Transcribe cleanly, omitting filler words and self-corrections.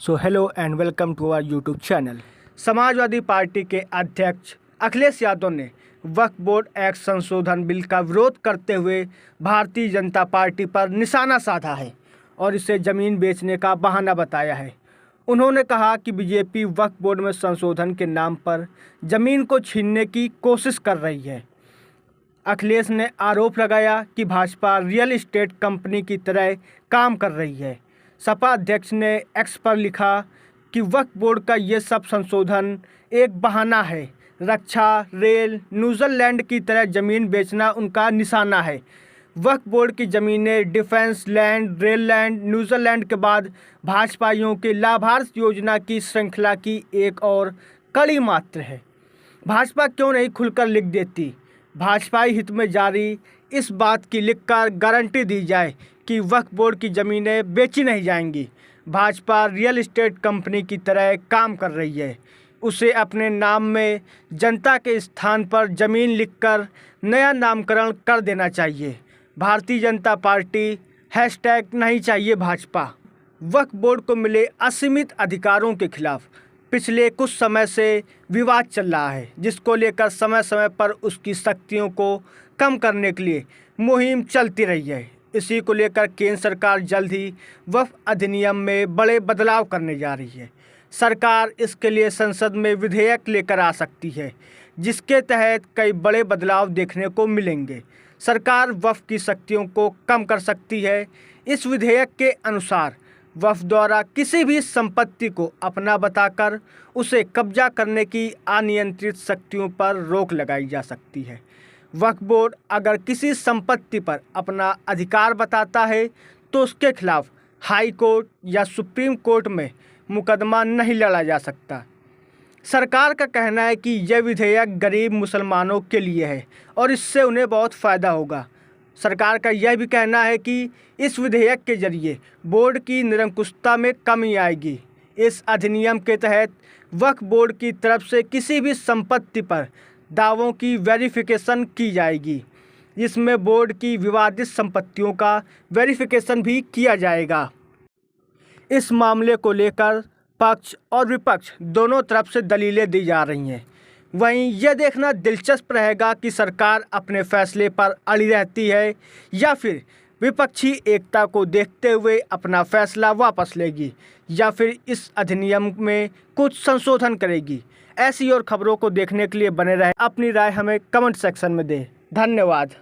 So hello and welcome to our YouTube channel. Samajwadi Party के अध्यक्ष अखिलेश यादव ने वक्फ बोर्ड एक्ट संशोधन बिल का विरोध करते हुए भारतीय जनता पार्टी पर निशाना साधा है और इसे ज़मीन बेचने का बहाना बताया है। उन्होंने कहा कि बीजेपी वक्फ बोर्ड में संशोधन के नाम पर ज़मीन को छीनने की कोशिश कर रही है। अखिलेश ने आरोप लगाया कि भाजपा रियल एस्टेट कंपनी की तरह काम कर रही है। सपा अध्यक्ष ने एक्स पर लिखा कि वक्फ बोर्ड का ये सब संशोधन एक बहाना है। रक्षा, रेल, न्यूजीलैंड की तरह ज़मीन बेचना उनका निशाना है। वक्फ बोर्ड की ज़मीनें defence land, rail land, New Zealand के बाद भाजपाइयों की लाभार्थ योजना की श्रृंखला की एक और कड़ी मात्र है। भाजपा क्यों नहीं खुलकर लिख देती? भाजपाई हित में जारी इस बात की लिखकर गारंटी दी जाए कि वक्फ बोर्ड की ज़मीनें बेची नहीं जाएंगी। भाजपा रियल एस्टेट कंपनी की तरह काम कर रही है। उसे अपने नाम में जनता के स्थान पर ज़मीन लिखकर नया नामकरण कर देना चाहिए। भारतीय जनता पार्टी हैशटैग नहीं चाहिए भाजपा। वक्फ बोर्ड को मिले असीमित अधिकारों के खिलाफ पिछले कुछ समय से विवाद चल रहा है, जिसको लेकर समय समय पर उसकी शक्तियों को कम करने के लिए मुहिम चलती रही है। इसी को लेकर केंद्र सरकार जल्द ही वक्फ अधिनियम में बड़े बदलाव करने जा रही है। सरकार इसके लिए संसद में विधेयक लेकर आ सकती है, जिसके तहत कई बड़े बदलाव देखने को मिलेंगे। सरकार वक्फ की शक्तियों को कम कर सकती है। इस विधेयक के अनुसार वक्फ द्वारा किसी भी संपत्ति को अपना बताकर उसे कब्जा करने की अनियंत्रित शक्तियों पर रोक लगाई जा सकती है। वक्फ बोर्ड अगर किसी संपत्ति पर अपना अधिकार बताता है तो उसके खिलाफ हाई कोर्ट या सुप्रीम कोर्ट में मुकदमा नहीं लड़ा जा सकता। सरकार का कहना है कि यह विधेयक गरीब मुसलमानों के लिए है और इससे उन्हें बहुत फ़ायदा होगा। सरकार का यह भी कहना है कि इस विधेयक के जरिए बोर्ड की निरंकुशता में कमी आएगी। इस अधिनियम के तहत वक्फ बोर्ड की तरफ से किसी भी संपत्ति पर दावों की वेरिफिकेशन की जाएगी, जिसमें बोर्ड की विवादित संपत्तियों का वेरिफिकेशन भी किया जाएगा। इस मामले को लेकर पक्ष और विपक्ष दोनों तरफ से दलीलें दी जा रही हैं। वहीं यह देखना दिलचस्प रहेगा कि सरकार अपने फैसले पर अड़ी रहती है या फिर विपक्षी एकता को देखते हुए अपना फैसला वापस लेगी या फिर इस अधिनियम में कुछ संशोधन करेगी। ऐसी और खबरों को देखने के लिए बने रहे। अपनी राय हमें कमेंट सेक्शन में दें। धन्यवाद।